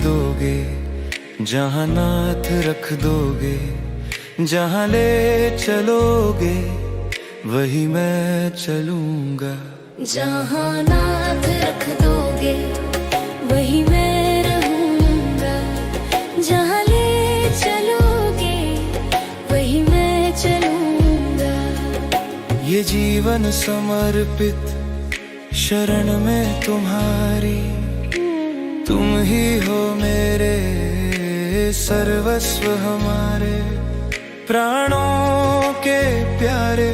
दोगे, जहाँ नाथ रख दोगे, जहाँ ले चलोगे वही मैं चलूंगा। जहाँ नाथ रख दोगे वही मैं रहूंगा, जहाँ ले चलोगे वही मैं चलूंगा। ये जीवन समर्पित शरण में तुम्हारी, तुम ही हो मेरे सर्वस्व, हमारे प्राणों के प्यारे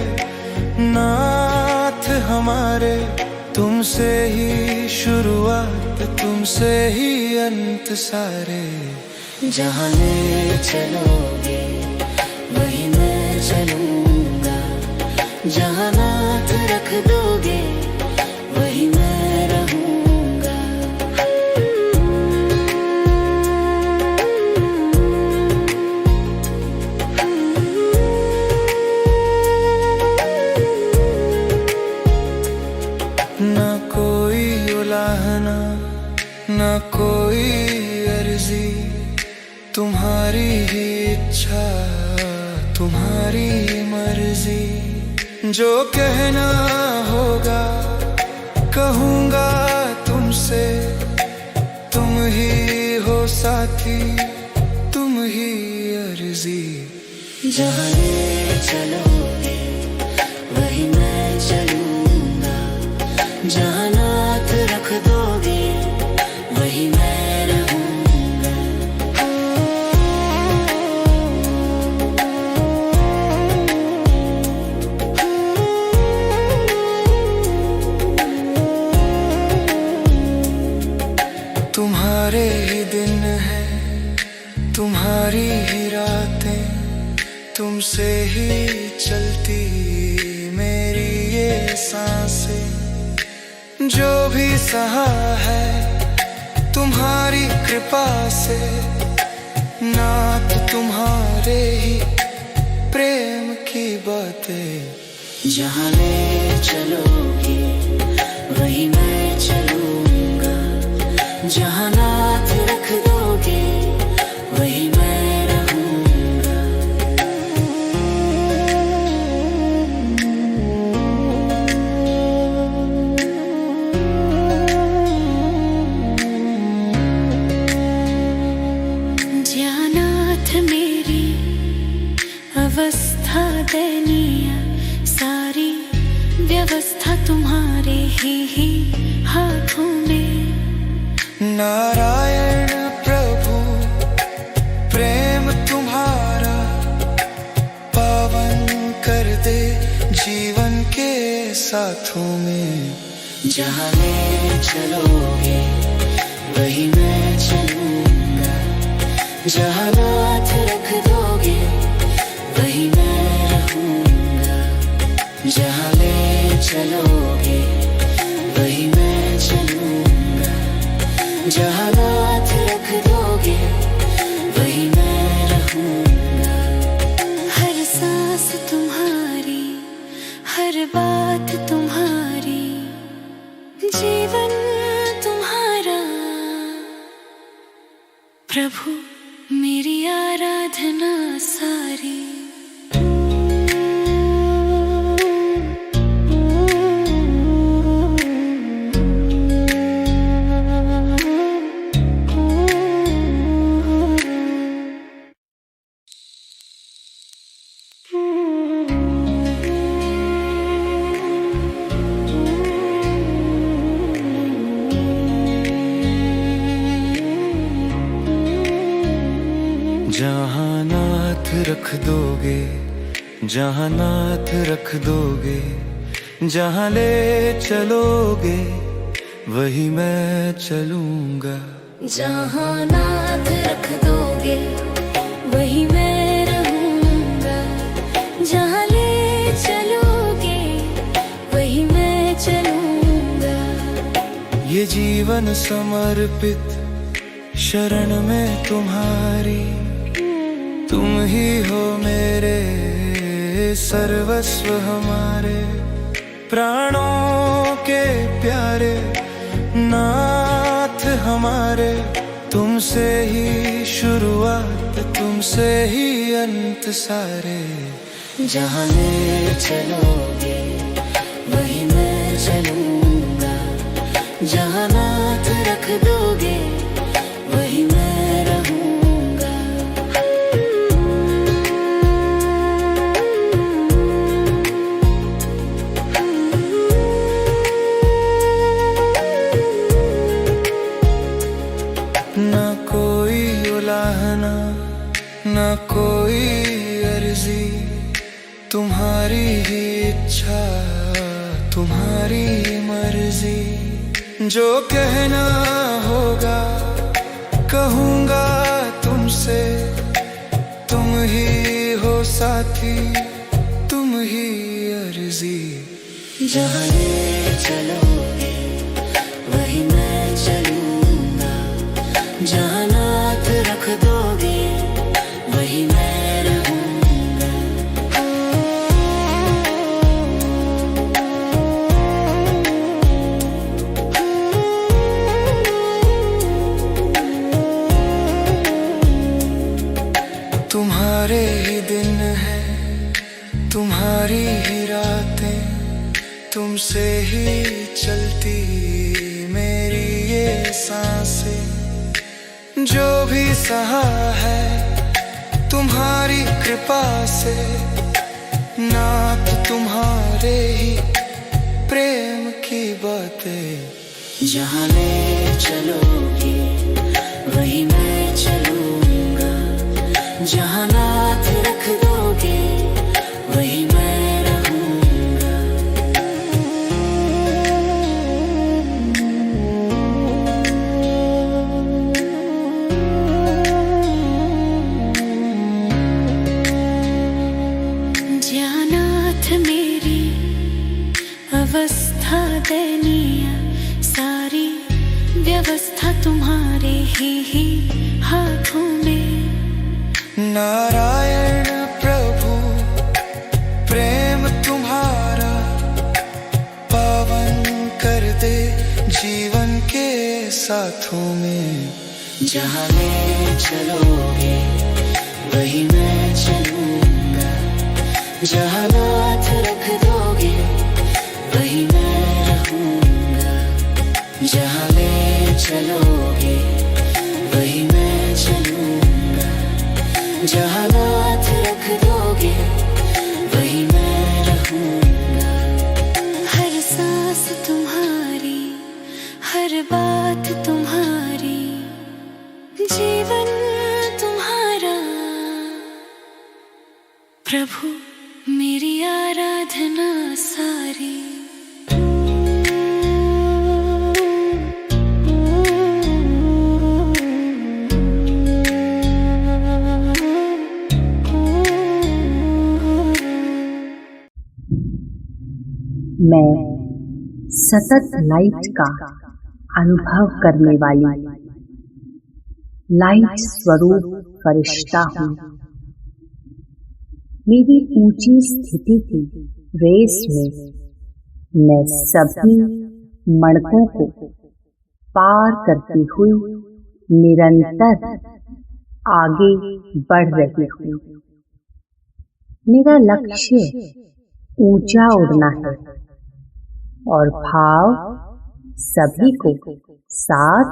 नाथ हमारे। तुमसे ही शुरुआत, तुमसे ही अंत सारे। जहाँ ले चलोगे वही मैं चलूंगा, जहाँ नाथ रख दोगे वही मैं रहूंगा। ना कोई उलाहना, ना कोई अर्जी, तुम्हारी ही इच्छा, तुम्हारी मर्जी। जो कहना होगा कहूँगा तुमसे, तुम ही हो साथी, तुम ही अर्जी। जहाँ ले चलोगे वही मैं चलूंगा, जहाँ नाथ रख दोगे वही मैं रहूंगा। तुम्हारे ही दिन है, तुम्हारी ही रातें, तुमसे ही चलती मेरी ये सांसें। जो भी सहा है तुम्हारी कृपा से, नाथ तुम्हारे ही प्रेम की बातें। जहाँ ले चलोगे वही मैं चलूंगा, जहाँ नाथ रख दोगे वही मैं रहूंगा। जहाँ नाथ मेरी अवस्था दयनीय, सारी व्यवस्था तुम्हारे ही हाथों में। नारायण प्रभु प्रेम तुम्हारा पावन कर दे जीवन के साथों में। जहाँ ले चलोगे वही मैं चलूंगा, जहाँ नाथ रख दोगे वही मैं रहूंगा। जहाँ ले चलोगे वही मैं चलूंगा, जहाँ नाथ रख दोगे वही मैं रहूंगा। हर सांस तुम्हारी, हर बात तुम्हारी, जीवन तुम्हारा। प्रभु मेरी आराधना सारी। जहाँ नाथ रख दोगे, जहाँ नाथ रख दोगे, जहाँ ले चलोगे वही मैं चलूंगा। जहाँ नाथ रख दोगे वही मैं रहूंगा, जहाँ ले चलोगे वही मैं चलूंगा। ये जीवन समर्पित शरण में तुम्हारी, तुम ही हो मेरे सर्वस्व, हमारे प्राणों के प्यारे नाथ हमारे। तुमसे ही शुरुआत, तुमसे ही अंत सारे। जहाँ ले चलोगे वही मैं चलूंगा, जहाँ हाथ रख दोगे वही मैं रहूंगा। ना कोई उलाहना, ना कोई अर्जी, तुम्हारी ही इच्छा, तुम्हारी मर्जी। जो कहना होगा कहूँगा तुमसे, तुम ही हो साथी, तुम ही अर्जी। जहाँ ले चलोगे वही मैं चलूंगा, जहाँ हाथ रख दोगे वही मैं रहूंगा। तुम्हारे ही दिन है, तुम्हारी ही रातें, तुमसे ही चलती मेरी ये सांसें। जो भी सहा है तुम्हारी कृपा से, नात तुम्हारे ही प्रेम की बातें। जहाँ ले चलोगे वही मैं चलूंगा, जहाँ हाथ रख दोगे वही मैं रहूंगा। ज्ञानाथ मेरी अवस्था दयनीय, सारी व्यवस्था तुम्हारे ही हाथों में। नारायण प्रभु प्रेम तुम्हारा पावन कर दे जीवन के साथों में। जहाँ ले चलोगे वही मैं चलूंगा, जहाँ हाथ रख दोगे वही मैं रहूंगा। जहाँ ले चलोगे वही मैं चलूंगा, जहाँ हाथ रख दोगे वही मैं रहूंगा। हर सांस तुम्हारी, हर बात तुम्हारी, जीवन तुम्हारा। प्रभु मेरी आराधना सारी। मैं सतत लाइट का अनुभव करने वाली लाइट स्वरूप फरिश्ता हूँ। मेरी ऊंची स्थिति की रेस में मैं सभी मणकों को पार करती हुई निरंतर आगे बढ़ रही हूँ। मेरा लक्ष्य ऊंचा उड़ना है और भाव सभी को साथ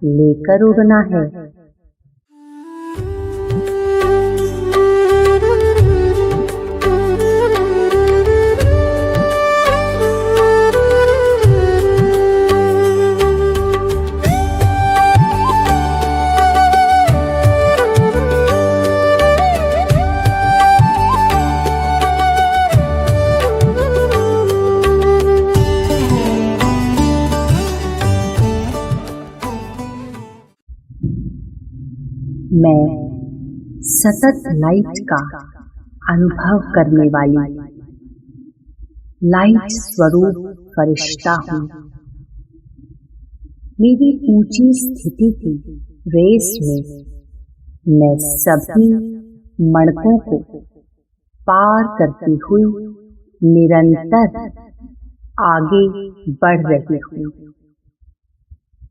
लेकर उड़ना है। मैं सतत लाइट का अनुभव करने वाली लाइट स्वरूप फरिश्ता हूँ। मेरी ऊंची स्थिति की रेस में मैं सभी मणकों को पार करती हुई निरंतर आगे बढ़ रही हूँ।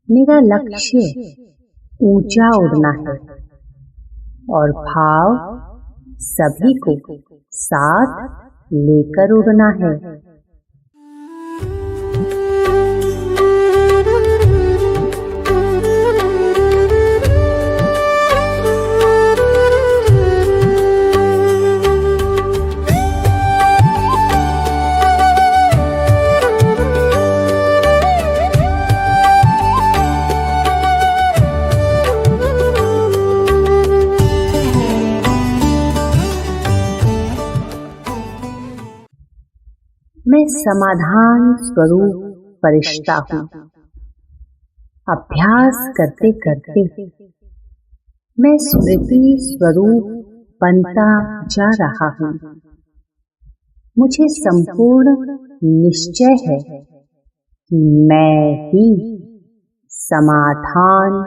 मेरा लक्ष्य ऊंचा उड़ना है और भाव सभी को साथ लेकर उड़ना है। मैं समाधान स्वरूप फरिश्ता हूँ। अभ्यास करते करते मैं स्मृति स्वरूप बनता जा रहा हूँ। मुझे संपूर्ण निश्चय है कि मैं ही समाधान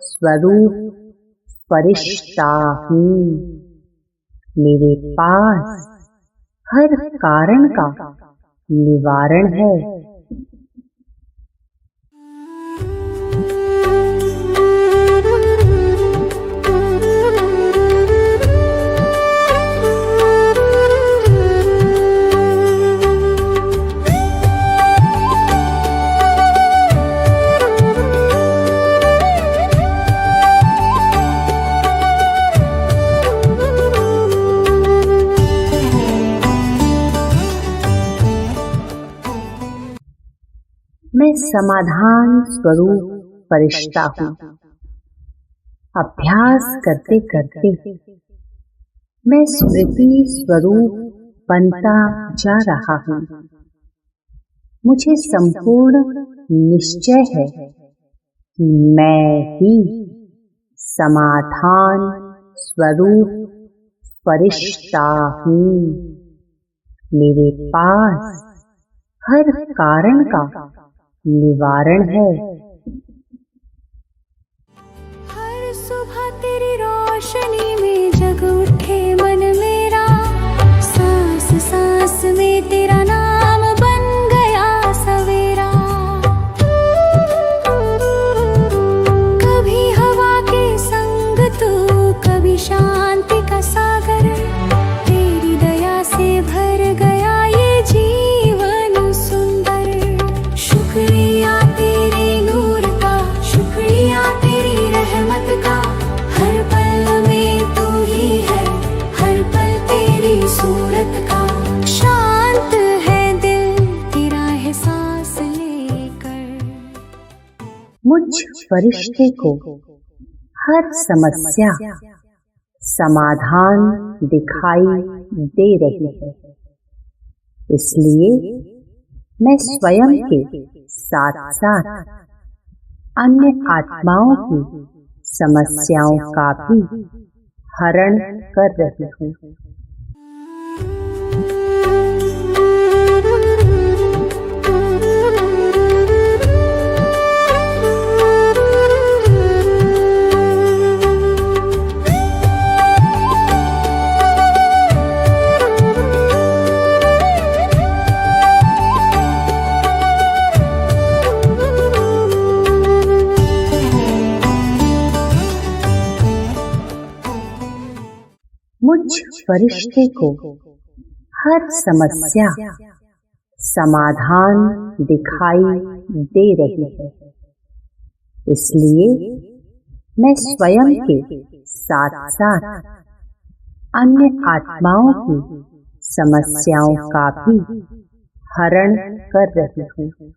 स्वरूप फरिश्ता हूँ। मेरे पास हर कारण का निवारण है। मैं समाधान स्वरूप फरिश्ता हूँ। अभ्यास करते करते मैं स्मृति स्वरूप बनता जा रहा हूँ। मुझे संपूर्ण निश्चय है कि मैं ही समाधान स्वरूप फरिश्ता हूँ। मेरे पास हर कारण का निवारण है। हर सुबह तेरी रोशनी में जग उठे मन मेरा, सांस सांस में तेरा नाम बन गया सवेरा। कभी हवा के संग तू, कभी शांति का सागर, तेरी दया से भर गया ये जीवन सुंदर। शुक्रिया तेरे नूर का, शुक्रिया तेरी रहमत का, हर पल में तू ही है, हर पल तेरी सूरत का। शांत है दिल तेरा एहसास लेकर। मुझ फरिश्ते को हर समस्या समाधान दिखाई दे रही है, इसलिए मैं स्वयं के साथ साथ अन्य आत्माओं की समस्याओं का भी हरण कर रही हूँ। मुझ फरिश्ते को हर समस्या समाधान दिखाई दे रही है, इसलिए मैं स्वयं के साथ साथ अन्य आत्माओं की समस्याओं का भी हरण कर रही हूँ।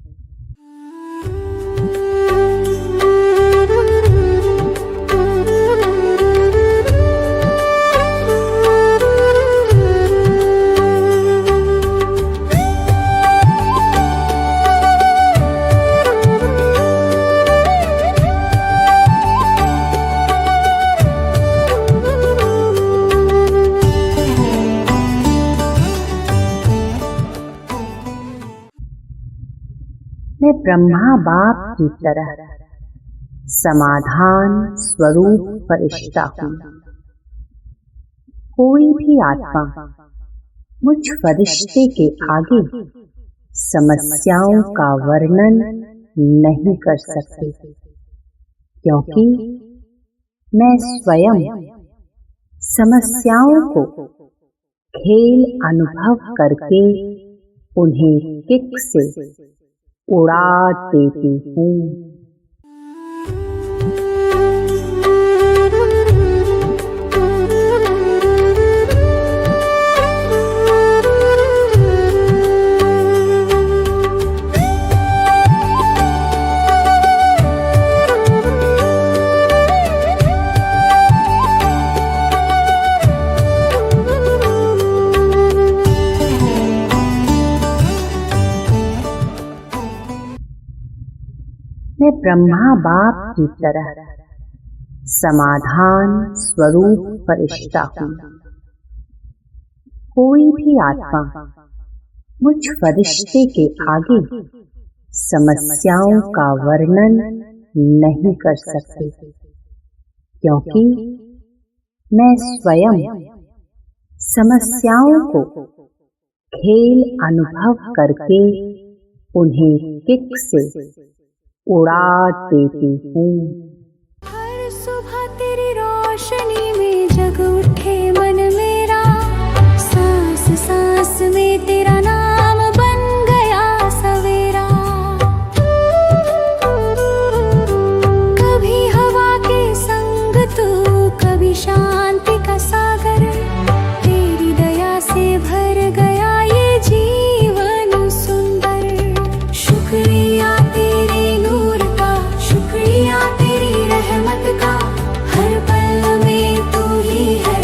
मैं ब्रह्मा बाप की तरह समाधान स्वरूप फरिश्ता हूँ। कोई भी आत्मा मुझ फरिश्ते के आगे समस्याओं का वर्णन नहीं कर सकती, क्योंकि मैं स्वयं समस्याओं को खेल अनुभव करके उन्हें किक से उड़ा देती हूँ। मैं ब्रह्मा बाप की तरह समाधान स्वरूप फरिश्ता हूँ। कोई भी आत्मा मुझ फरिश्ते के आगे समस्याओं का वर्णन नहीं कर सकती, क्योंकि मैं स्वयं समस्याओं को खेल अनुभव करके उन्हें किक से उड़ा देती हूँ। हर सुबह तेरी रोशनी में जग उठे मन मेरा, सांस सांस में तेरा नाम बन गया सवेरा। कभी हवा के संग तू, कभी शांति का सागर, तेरी दया से भर गया ये जीवन सुंदर। शुक्रिया हर पल में तू ही है,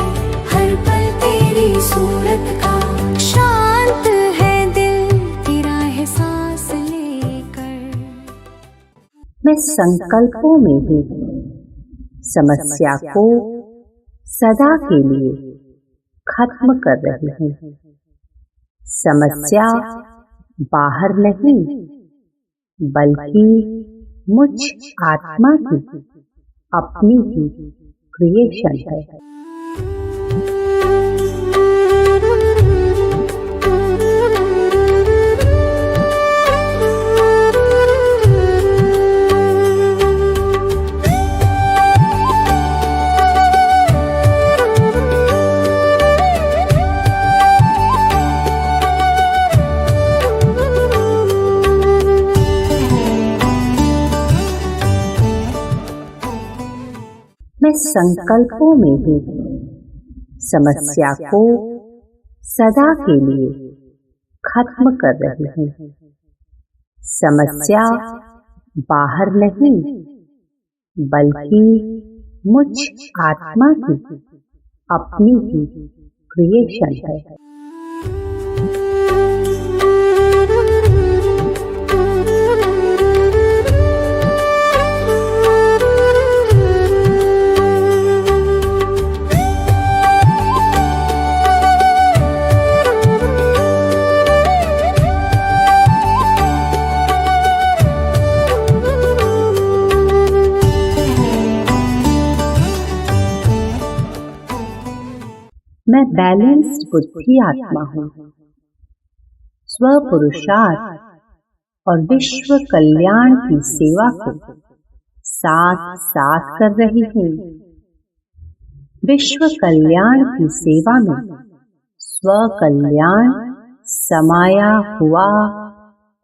हर पल तेरी सूरत का। शांत है दिल तेरा एहसास लेकर। मैं संकल्पों में ही समस्या को सदा के लिए खत्म कर रही हूँ। समस्या बाहर नहीं, बल्कि मुझ आत्मा की अपनी ही क्रिएशन है। मैं संकल्पों में ही समस्या को सदा के लिए खत्म कर रही हूँ। समस्या बाहर नहीं, बल्कि मुझ आत्मा की अपनी ही क्रिएशन है। मैं बैलेंस्ड बुद्धि आत्मा हूँ। स्व पुरुषार्थ और विश्व कल्याण की सेवा को साथ साथ कर रही हूँ। विश्व कल्याण की सेवा में स्व कल्याण समाया हुआ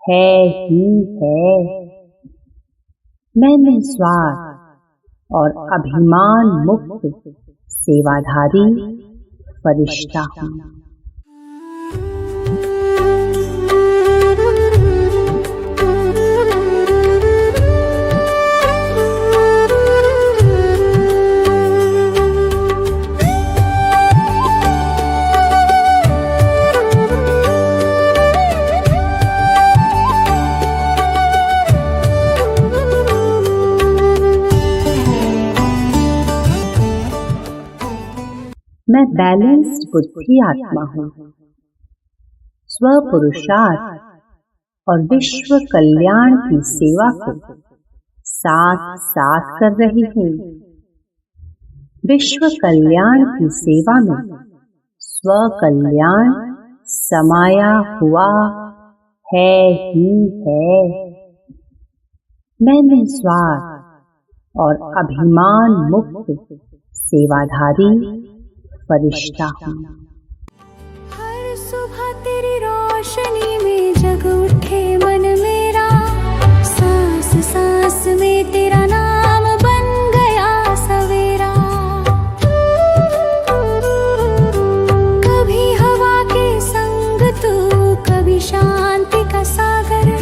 है ही है। मैं निस्वार्थ और अभिमान मुक्त सेवाधारी फरिश्ता हूँ। मैं बैलेंस्ड बुद्धि आत्मा हूँ। स्व पुरुषार्थ और विश्व कल्याण की सेवा को साथ साथ कर रही हूँ। विश्व कल्याण की सेवा में स्व कल्याण समाया हुआ है ही है। मैं निस्वार्थ और अभिमान मुक्त सेवाधारी फरिश्ता हूँ। हर सुबह तेरी रोशनी में जग उठे मन मेरा, सांस सांस में तेरा नाम बन गया सवेरा। कभी हवा के संग तू, कभी शांति का सागर,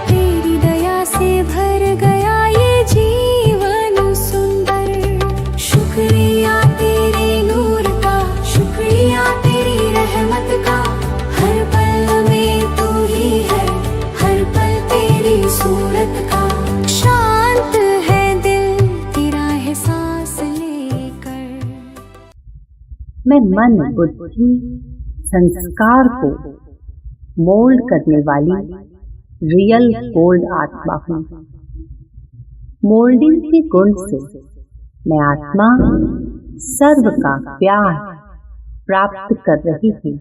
तेरी दया से भर गया ये जीवन सुंदर। शुक्रिया तेरे नूर का, शुक्रिया तेरी रहमत का, हर पल में तू ही है, हर पल तेरी सूरत का। शांत है दिल तेरा एहसास लेकर। मैं मन बुद्धि संस्कार को मोल्ड करने वाली रियल गोल्ड आत्मा हूँ। मोल्डिंग के गुण से मैं आत्मा सर्व का प्यार प्राप्त कर रही हूँ।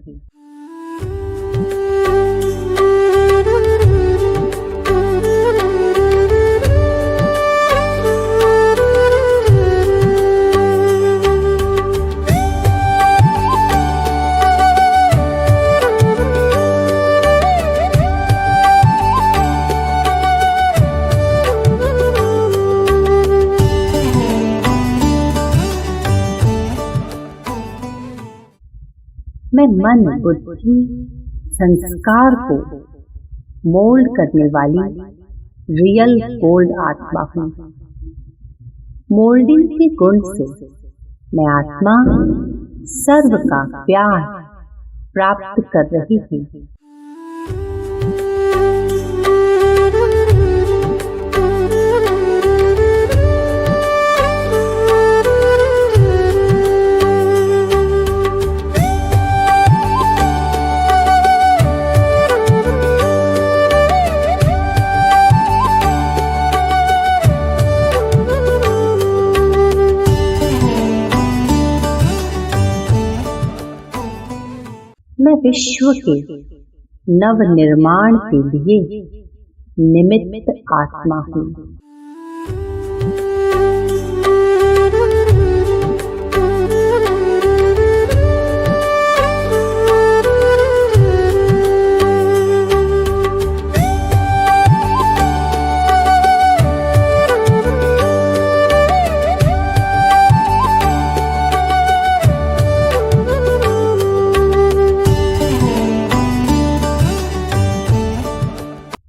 मैं मन बुद्धि संस्कार को मोल्ड करने वाली रियल गोल्ड आत्मा हूँ। मोल्डिंग के गुण से मैं आत्मा सर्व का प्यार प्राप्त कर रही हूँ। मैं विश्व के नव निर्माण के लिए निमित्त आत्मा हूँ।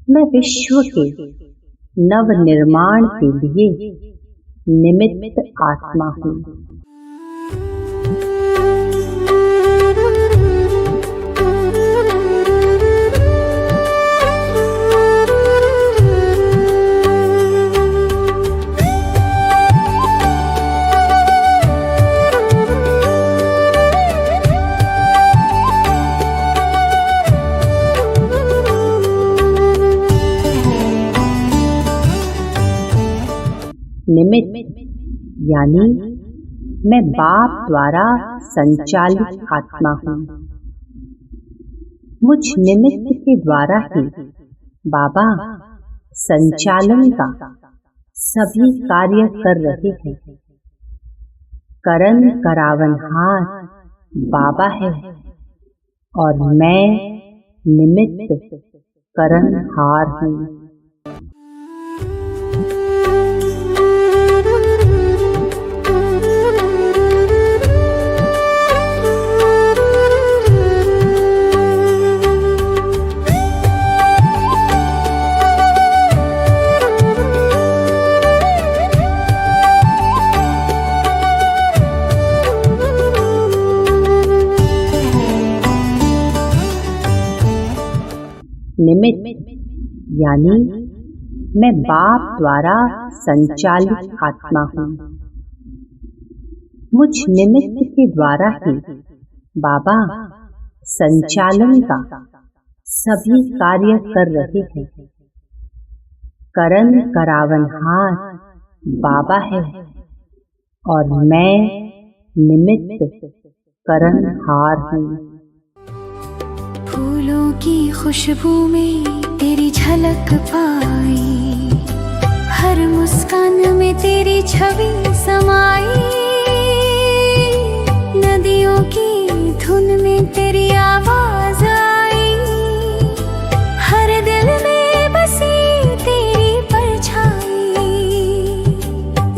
मैं विश्व के नव निर्माण के लिए निमित्त आत्मा हूँ। निमित्त यानी मैं बाप द्वारा संचालित आत्मा हूँ। मुझ निमित्त के द्वारा ही बाबा संचालन का सभी कार्य कर रहे हैं। करन करावनहार बाबा है और मैं निमित्त करनहार हूँ। निमित्त यानी मैं बाप द्वारा संचालित आत्मा हूँ। मुझ निमित्त के द्वारा ही बाबा संचालन का सभी कार्य कर रहे हैं। करन करावनहार बाबा है और मैं निमित्त करनहार हूँ। फूलों की खुशबू में तेरी झलक पाई, हर मुस्कान में तेरी छवि समाई, नदियों की धुन में तेरी आवाज आई, हर दिल में बसी तेरी परछाई,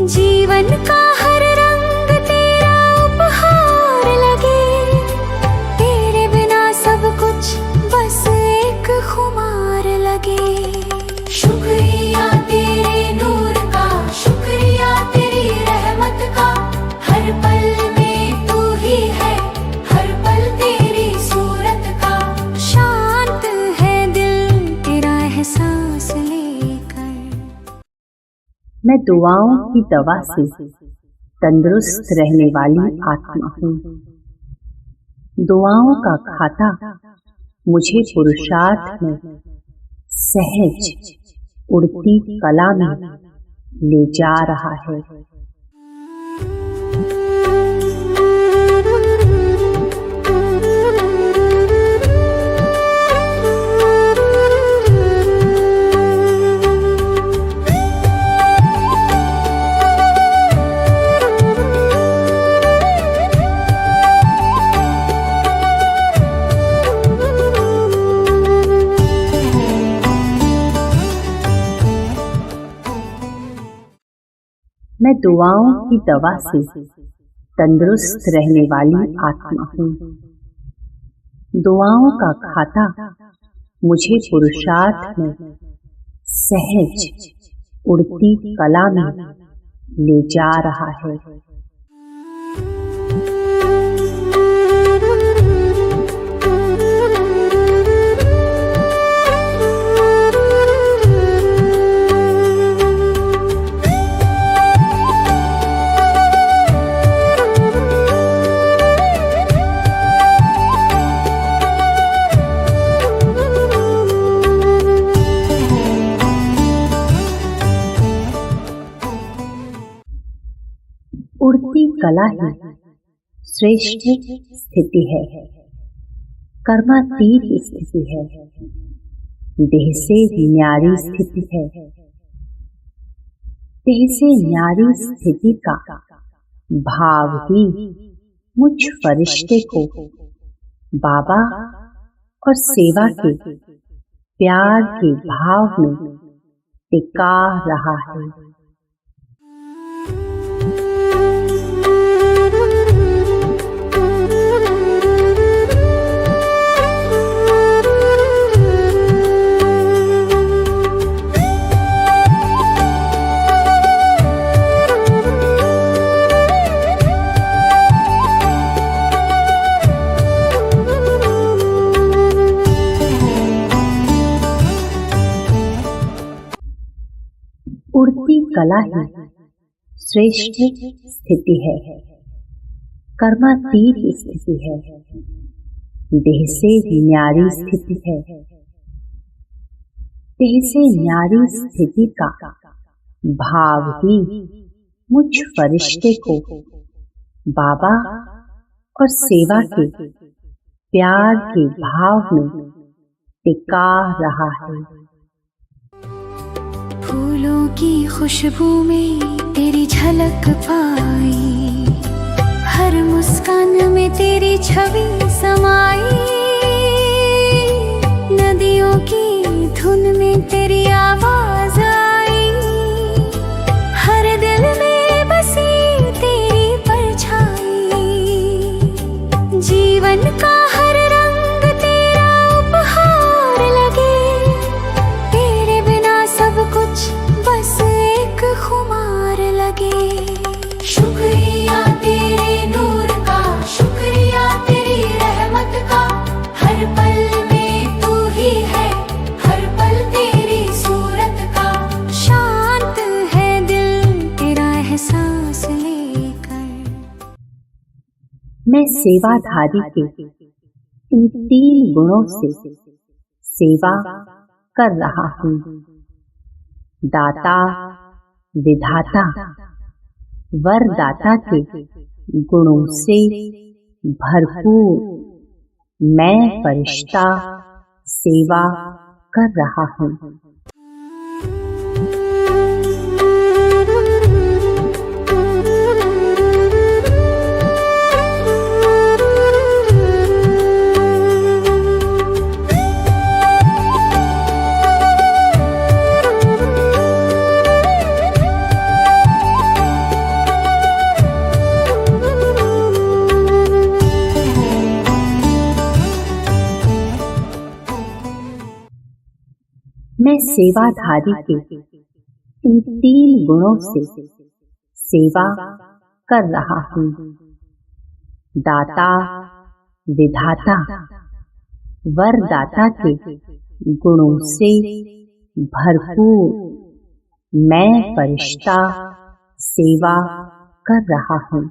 जीवन का हर रंग तेरा उपहार लगे, तेरे बिना सब कुछ बस एक खुमार लगे। शुक्रिया तेरे नूर का, शुक्रिया तेरी रहमत का, हर पल में तू ही है, हर पल तेरी सूरत का, शांत है दिल तेरा एहसास लेकर। मैं दुआओं की दवा से तंदुरुस्त रहने वाली आत्मा हूँ। दुआओं का खाता मुझे पुरुषार्थ में सहज उड़ती कला में ले जा रहा है। मैं दुआओं की दवा से तंदुरुस्त रहने वाली आत्मा हूँ। दुआओं का खाता मुझे पुरुषार्थ में सहज उड़ती कला में ले जा रहा है। उड़ती कला ही श्रेष्ठ स्थिति है, कर्मातीत स्थिति है, देह से न्यारी स्थिति है। देह से न्यारी स्थिति का भाव ही मुझ फरिश्ते को बाबा और सेवा के प्यार के भाव में टिका रहा है। उड़ती कला ही श्रेष्ठ स्थिति है, कर्मातीत स्थिति है, देह से न्यारी स्थिति है। देह से न्यारी स्थिति का भाव ही मुझ फरिश्ते को बाबा और सेवा के प्यार के भाव में टिका रहा है। फूलों की खुशबू में तेरी झलक पाई, हर मुस्कान में तेरी छवि समाई, नदियों की धुन में तेरी आवाज आई, हर दिल में बसी तेरी परछाई, जीवन का हर रंग तेरा उपहार लगे, तेरे बिना सब कुछ बस एक खुमार लगे। शुक्रिया तेरे नूर का, शुक्रिया तेरी रहमत का, हर पल में तू ही है, हर पल तेरी सूरत का, शांत है दिल तेरा एहसास लेकर। मैं सेवाधारी के इन 3 गुणों से सेवा कर रहा हूँ। दाता, विधाता, वरदाता के गुणों से भरपूर मैं फरिश्ता सेवा कर रहा हूँ। मैं सेवाधारी के इन 3 गुणों से सेवा कर रहा हूँ। दाता, विधाता, वरदाता के गुणों से भरपूर मैं फरिश्ता सेवा कर रहा हूँ।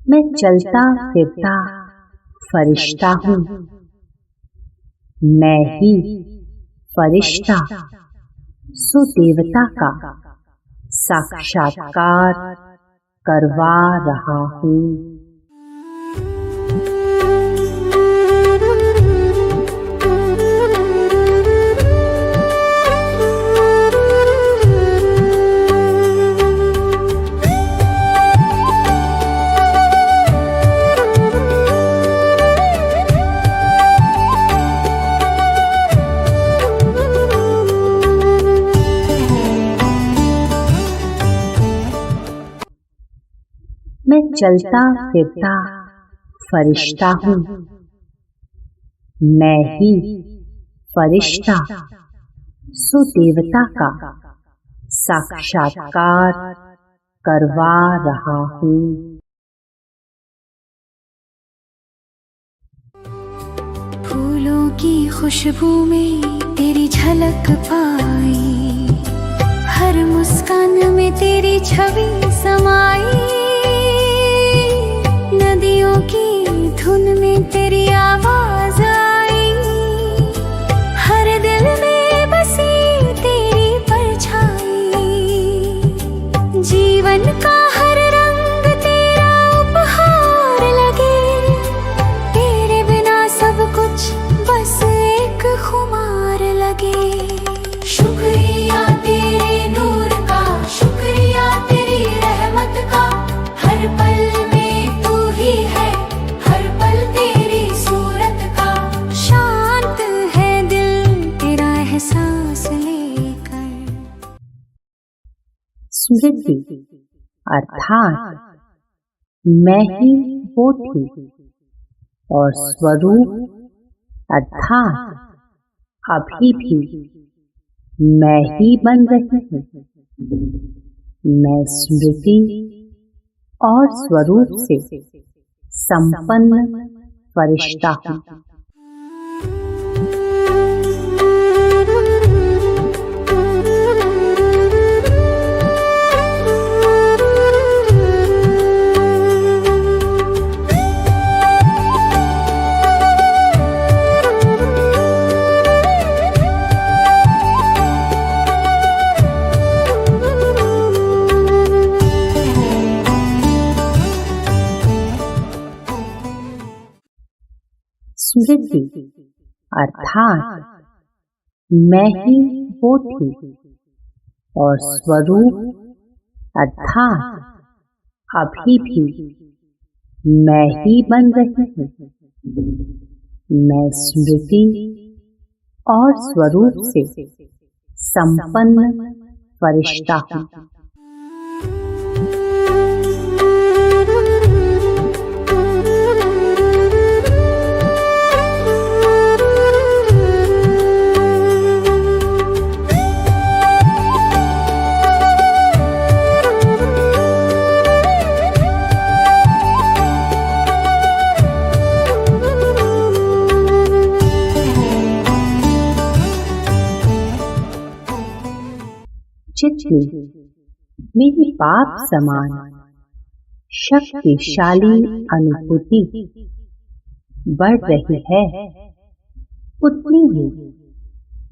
मैं चलता फिरता फरिश्ता हूँ। मैं ही फरिश्ता सो देवता का साक्षात्कार करवा रहा हूँ। मैं चलता फिरता फरिश्ता हूँ। मैं ही फरिश्ता सो देवता का साक्षात्कार करवा रहा हूँ। फूलों की खुशबू में तेरी झलक पाई, हर मुस्कान में तेरी छवि समाई, नदियों की धुन में तेरी आवाज आई, हर दिल में बसी तेरी परछाई, जीवन का हर रंग तेरा उपहार लगे, तेरे बिना सब कुछ बस एक खुमार लगे। शुक्रिया तेरे नूर का, शुक्रिया तेरी रहमत का, हर पल में तू ही है, हर पल तेरी सूरत का, शांत है दिल तेरा एहसास लेकर। स्मृति अर्थात मैं ही वो थी और स्वरूप अर्थात अभी भी मैं ही बन रही हूँ। मैं स्मृति और स्वरूप से संपन्न फरिश्ता हूँ। स्मृति अर्थात मैं ही वो थी और स्वरूप अर्थात अभी भी मैं ही बन रही हूँ। मैं स्मृति और स्वरूप से संपन्न फरिश्ता हूँ। चित्त में मेरी पाप समान शक्तिशाली अनुभूति बढ़ रही है, उतनी ही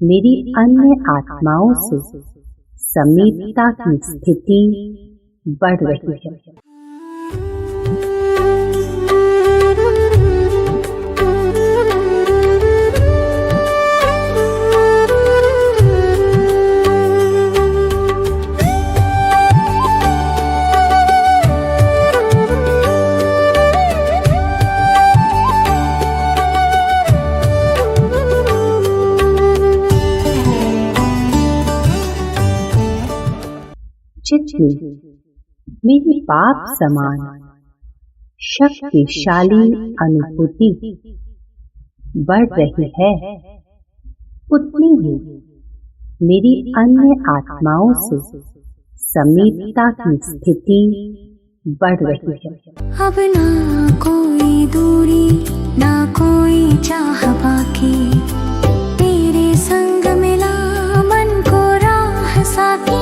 मेरी अन्य आत्माओं से समीपता की स्थिति बढ़ रही है। में मेरी बाप समान शक्तिशाली अनुभूति बढ़ रही है, उतनी ही मेरी अन्य आत्माओं से समीपता की स्थिति बढ़ रही है। अब ना कोई दूरी, ना कोई चाह बाकी, तेरे संग मिला मन को राह साकी,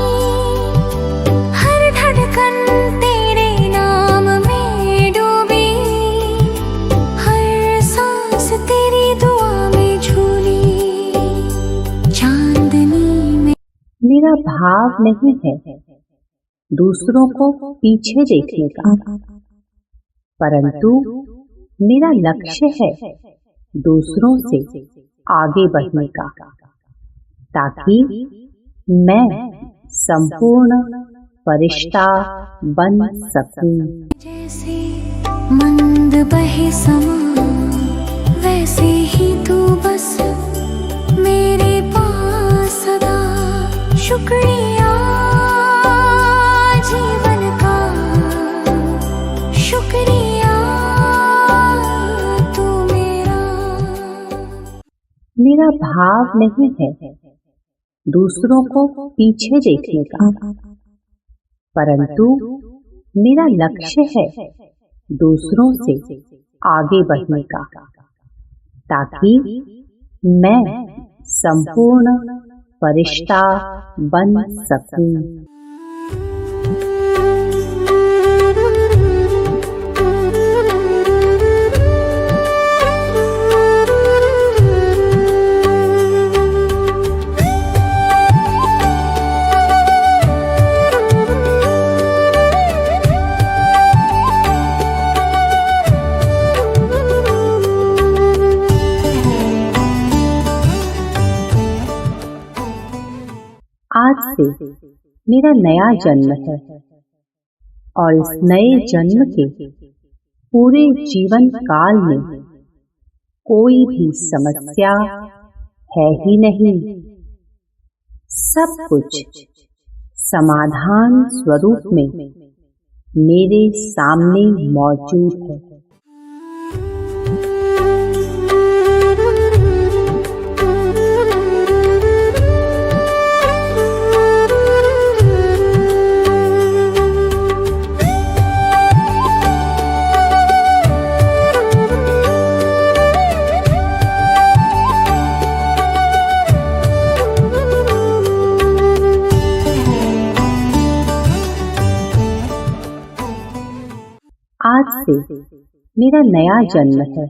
हर धड़कन तेरे नाम में डूबी, हर सांस तेरी दुआ में झूली, चांदनी में। मेरा भाव नहीं है दूसरों को पीछे देखने का, परंतु मेरा लक्ष्य है दूसरों से आगे बढ़ने का, ताकि मैं संपूर्ण फरिश्ता बन सकूं। जैसे मंद बहे समा, वैसे ही तू बस मेरे पास सदा। शुक्रिया जीवन का, शुक्रिया तू मेरा। मेरा भाव नहीं है दूसरों को पीछे देखने का, परंतु मेरा लक्ष्य है दूसरों से आगे बढ़ने का, ताकि मैं संपूर्ण फरिश्ता बन सकूं। आज से मेरा नया जन्म है और इस नए जन्म के पूरे जीवन काल में कोई भी समस्या है ही नहीं। सब कुछ समाधान स्वरूप में मेरे सामने मौजूद है। आज से मेरा नया जन्म है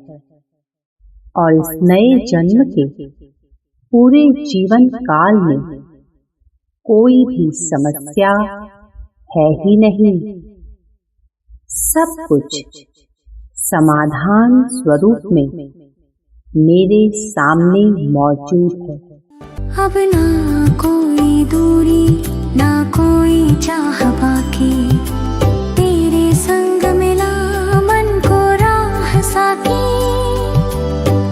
और इस नए जन्म के पूरे जीवन काल में कोई भी समस्या है ही नहीं। सब कुछ समाधान स्वरूप में मेरे सामने मौजूद है। अब ना कोई दूरी, ना कोई चाह बाकी, तेरे संग मिला मन को राह साकी,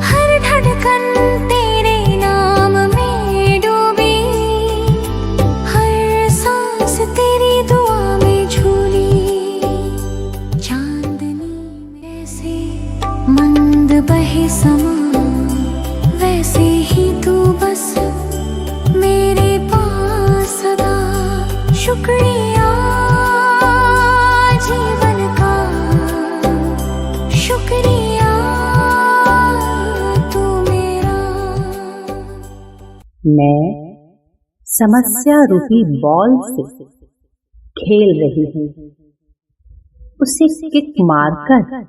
हर धड़कन तेरे नाम में डूबी, हर सांस तेरी दुआ में झूली, चांदनी में। जैसे मंद बहे समा, वैसे ही तू बस मेरे पास सदा। शुक्रिया जीवन का, शुक्रिया तू मेरा। मैं समस्या रूपी बॉल से खेल रही हूँ, उसे किक मारकर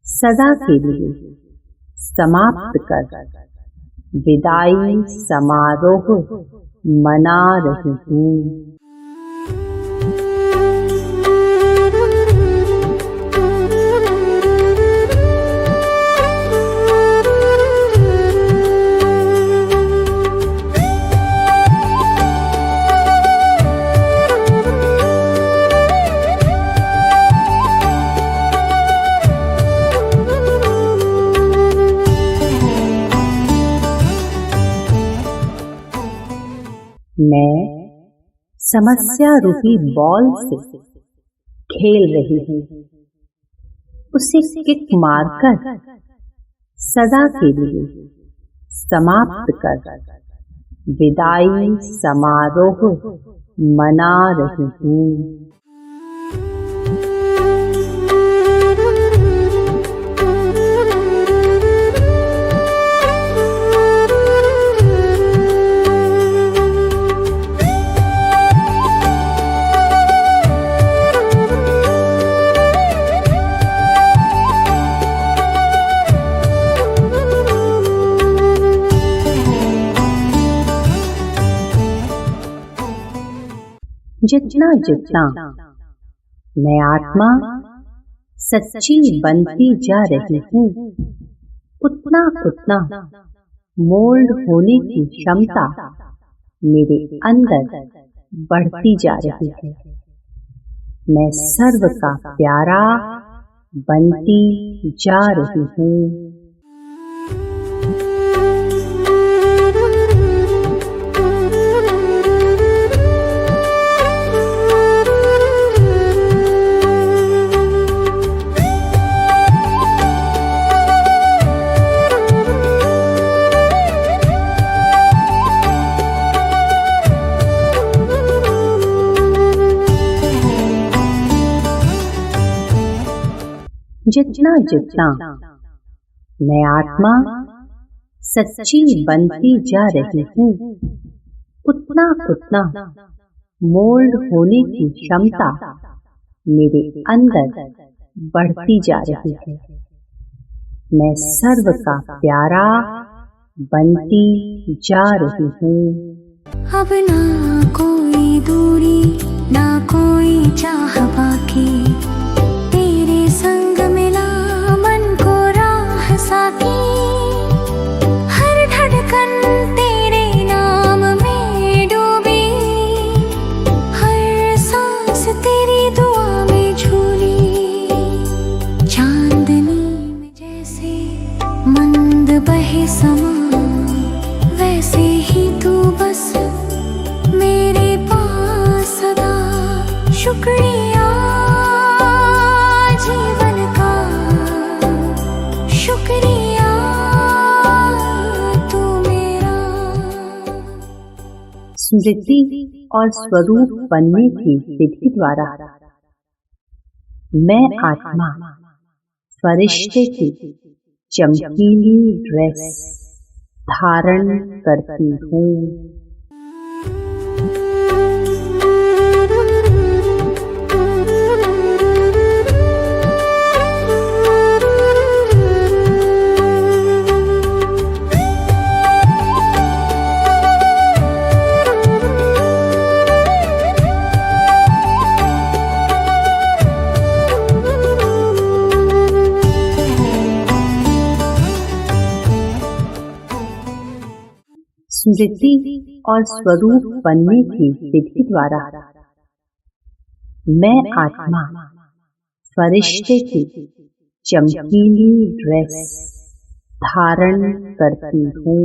सदा के लिए समाप्त कर विदाई समारोह मना रही हूँ। मैं समस्या रूपी बॉल से खेल रही हूँ। उसे किक मारकर सदा के लिए समाप्त कर विदाई समारोह मना रही हूँ। जितना जितना मैं आत्मा सच्ची बनती जा रही हूँ, उतना उतना मोल्ड होने की क्षमता मेरे अंदर बढ़ती जा रही है। मैं सर्व का प्यारा बनती जा रही हूँ। जितना जितना मैं आत्मा सच्ची बनती जा रही हूँ, उतना उतना मोल्ड होने की क्षमता मेरे अंदर बढ़ती जा रही है। मैं सर्व का प्यारा बनती जा रही हूँ। अब ना कोई दूरी, ना कोई चाह बाकी, तेरे संग मिला मन को राह साकी। हर धड़कन तेरे नाम में डूबी, हर सांस तेरी दुआ में झूली। चांदनी में जैसे मंद बहे समा, वैसे ही तू बस मेरे पास सदा। शुक्रिया जीवन का, शुक्रिया तू मेरा। स्मृति और स्वरूप बनने की विधि द्वारा मैं आत्मा फरिश्ते की चमकीली ड्रेस धारण करती हूँ। स्मृति और स्वरूप बनने की विधि द्वारा मैं आत्मा फरिश्ते की चमकीली ड्रेस धारण करती हूँ।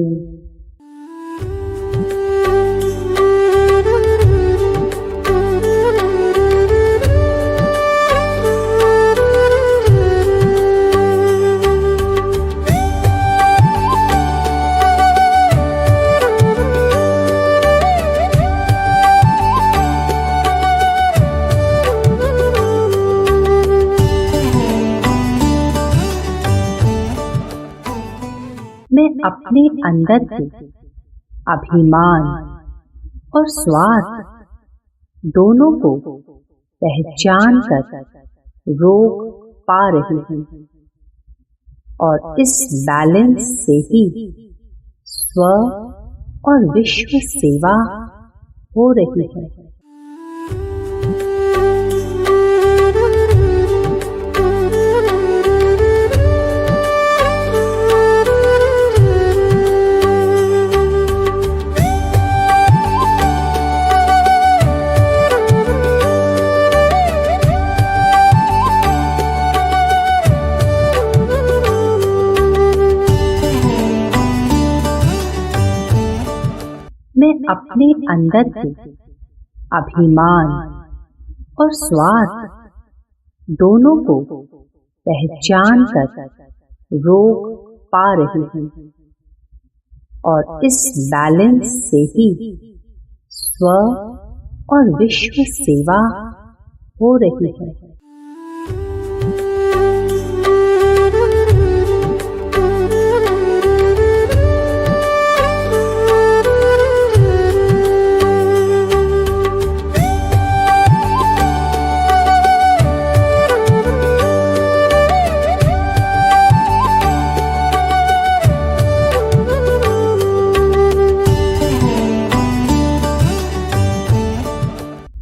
मैं अपने अंदर के अभिमान और स्वार्थ दोनों को पहचान कर रोक पा रही हूँ, और इस बैलेंस से ही स्व और विश्व सेवा हो रही है। मैं अपने अंदर के अभिमान और स्वार्थ दोनों को पहचान कर रोक पा रही हूँ और इस बैलेंस से ही स्व और विश्व सेवा हो रही है।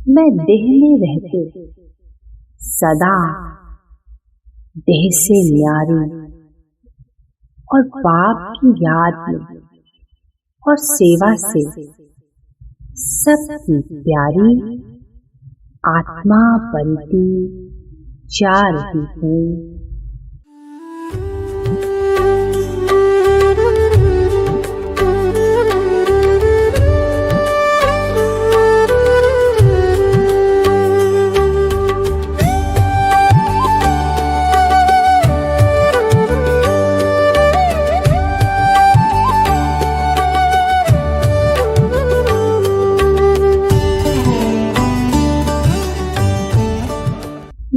मैं देह में रहते सदा देह से न्यारी और बाप की याद में और सेवा से सबकी प्यारी आत्मा बनती जा रही हूँ।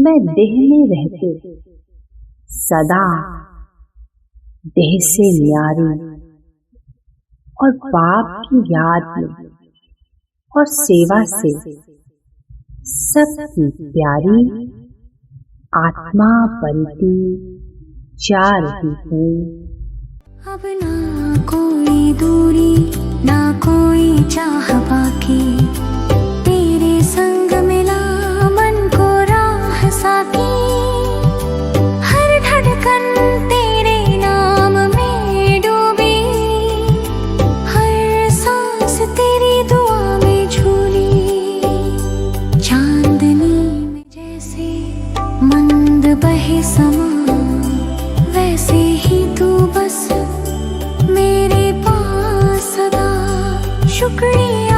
मैं देह में रहते सदा देह से न्यारी और बाप की याद में और सेवा से सबकी प्यारी आत्मा बनती जा रही हूँ। अब ना कोई दूरी ना कोई चाह बाकी, तेरे संग मिला मन को राह साकी। हर धड़कन तेरे नाम में डूबी, हर सांस तेरी दुआ में झूली। चांदनी में जैसे मंद बहे समा, वैसे ही तू बस मेरे पास सदा। शुक्रिया